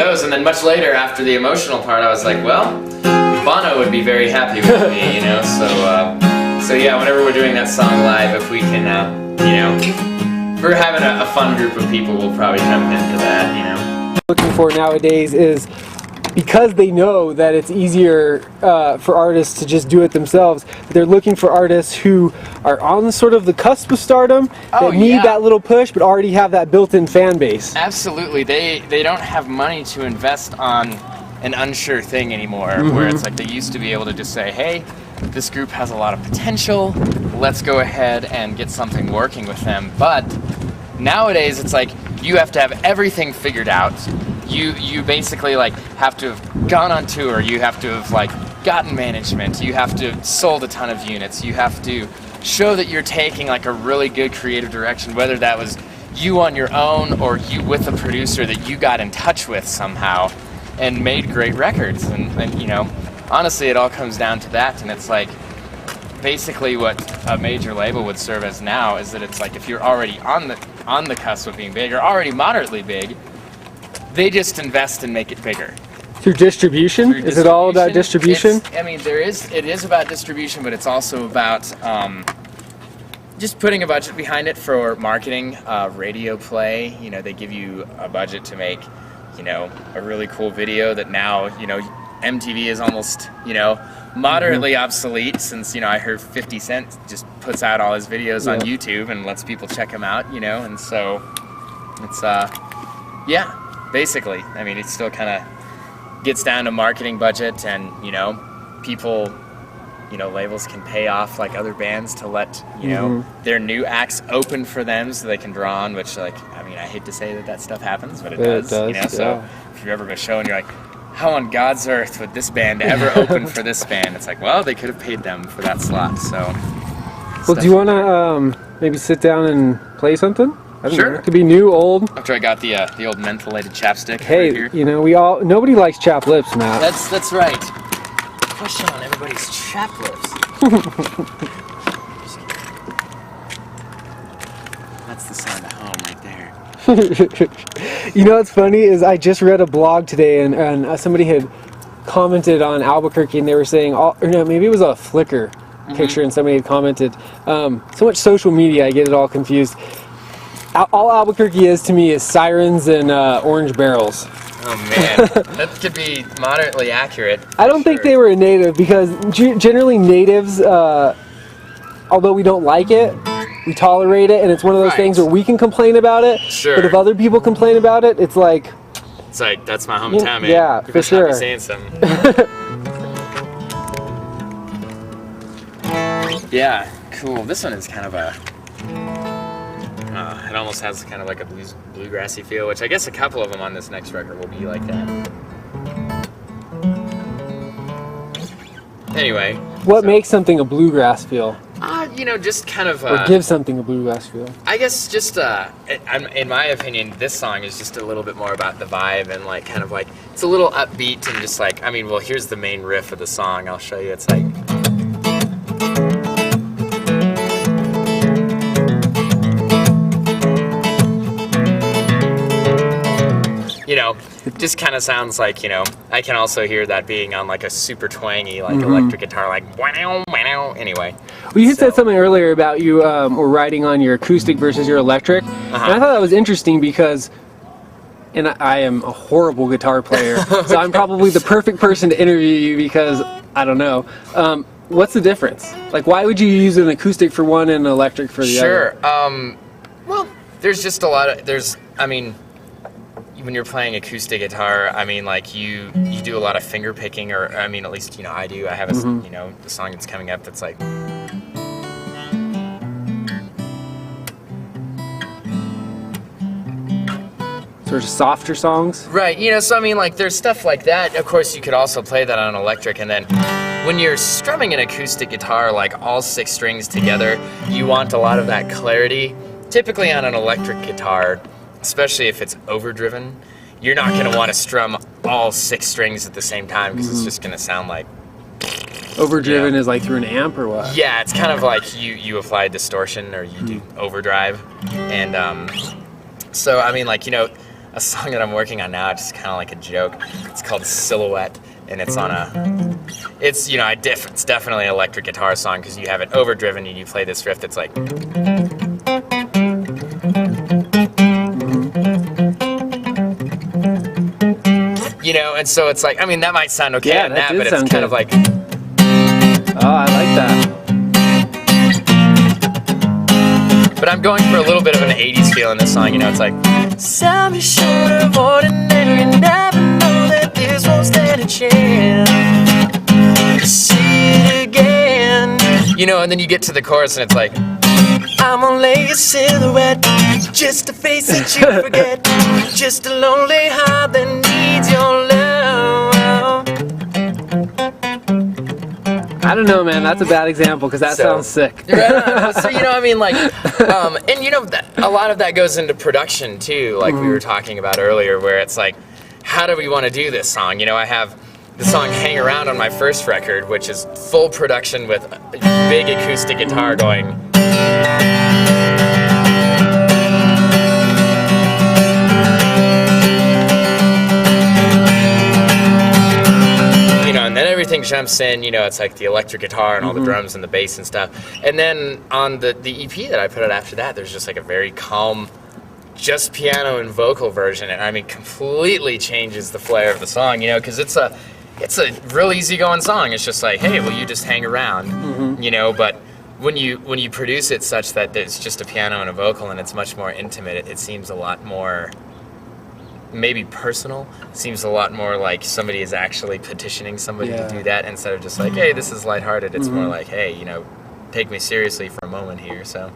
those, and then much later, after the emotional part, I was like, well, Bono would be very happy with me, you know. So yeah, whenever we're doing that song live, if we can, you know, if we're having a fun group of people, we'll probably jump into that, you know. Looking for nowadays is, because they know that it's easier for artists to just do it themselves, they're looking for artists who are on sort of the cusp of stardom, that need that little push, but already have that built-in fan base. Absolutely. They don't have money to invest on an unsure thing anymore, where it's like they used to be able to just say, hey, this group has a lot of potential, let's go ahead and get something working with them. But nowadays it's like you have to have everything figured out. You basically like have to have gone on tour, you have to have like gotten management, you have to have sold a ton of units, you have to show that you're taking like a really good creative direction, whether that was you on your own or you with a producer that you got in touch with somehow and made great records. And you know, honestly it all comes down to that. And it's like basically what a major label would serve as now is that it's like if you're already on the cusp of being big or already moderately big, they just invest and make it bigger. Through distribution? Is it all about distribution? I mean, it is about distribution, but it's also about just putting a budget behind it for marketing, radio play. You know, they give you a budget to make, you know, a really cool video that now, you know, MTV is almost, you know, moderately obsolete since, you know, I heard 50 Cent just puts out all his videos on YouTube and lets people check them out, you know, and so it's, yeah. Basically, I mean, it still kind of gets down to marketing budget and, you know, people, you know, labels can pay off like other bands to let, you know, their new acts open for them so they can draw on, which like, I mean, I hate to say that stuff happens, but it does, you know, so if you ever go show and you're like, how on God's earth would this band ever open for this band? It's like, well, they could have paid them for that slot, so. Well, do you want to maybe sit down and play something? I don't know. It could be new, old. After I got the old mentholated chapstick. Hey, right here. you know, nobody likes chapped lips, Matt. That's right. Pushing on everybody's chapped lips. That's the sound of home right there. You know what's funny is I just read a blog today and somebody had commented on Albuquerque and they were saying, or no, maybe it was a Flickr picture and somebody had commented, so much social media, I get it all confused. All Albuquerque is to me is sirens and orange barrels. Oh man, that could be moderately accurate. I don't think they were a native because generally natives, although we don't like it, we tolerate it, and it's one of those things where we can complain about it. Sure. But if other people complain about it, it's like that's my hometown, man. Yeah, for sure. Saying something. Yeah, cool. This one is kind of a. It almost has kind of like a bluegrassy feel, which I guess a couple of them on this next record will be like that. Anyway. What makes something a bluegrass feel? You know, just kind of... or give something a bluegrass feel? I guess just, in my opinion, this song is just a little bit more about the vibe and like kind of like, it's a little upbeat and just like, I mean, well, here's the main riff of the song. I'll show you. It's like... You know, it just kind of sounds like, you know, I can also hear that being on like a super twangy, like electric guitar, like wow, wow. Anyway. Well, you had said something earlier about you were writing on your acoustic versus your electric, and I thought that was interesting because, and I am a horrible guitar player, so I'm probably the perfect person to interview you because, I don't know, what's the difference? Like, why would you use an acoustic for one and an electric for the other? Sure. Well, there's just a lot of, I mean, when you're playing acoustic guitar, I mean, like you do a lot of finger picking, or I mean, at least you know I do. I have a you know, the song that's coming up that's like. Sort of softer songs? Right, you know, so I mean, like, there's stuff like that. Of course, you could also play that on an electric, and then when you're strumming an acoustic guitar, like all 6 strings together, you want a lot of that clarity. Typically on an electric guitar, especially if it's overdriven, you're not going to want to strum all 6 strings at the same time because it's just going to sound like... Overdriven is like through an amp or what? Yeah, it's kind of like you apply distortion or you do overdrive. And so, I mean, like, you know, a song that I'm working on now, just kind of like a joke. It's called Silhouette, and it's on a, it's, you know, it's definitely an electric guitar song because you have it overdriven and you play this riff that's like, you know, and so it's like, I mean, that might sound okay Yeah, on that that, but did it's sound kind good. of like, Oh, I like that. but I'm going for a little bit of an 80s feel in this song, you know, it's like, sell me short of ordinary, never know that this won't stand a chance. See it again. You know, and then you get to the chorus and it's like, I'm gonna lay a silhouette, just a face that you forget, just a lonely heart that needs your love. I don't know, man. That's a bad example because that sounds sick. Right. So, you know, I mean, like, and you know, a lot of that goes into production too, like we were talking about earlier, where it's like, how do we want to do this song? You know, I have the song Hang Around on my first record, which is full production with a big acoustic guitar going. You know, and then everything jumps in, you know, it's like the electric guitar and all the drums and the bass and stuff. And then on the EP that I put out after that, there's just like a very calm, just piano and vocal version. And I mean, completely changes the flair of the song, you know, because it's a real easygoing song. It's just like, hey, will you just hang around, you know, but when you produce it such that it's just a piano and a vocal and it's much more intimate, it seems a lot more maybe personal, seems a lot more like somebody is actually petitioning somebody to do that instead of just like, hey, this is lighthearted. It's more like, hey, you know, take me seriously for a moment here. So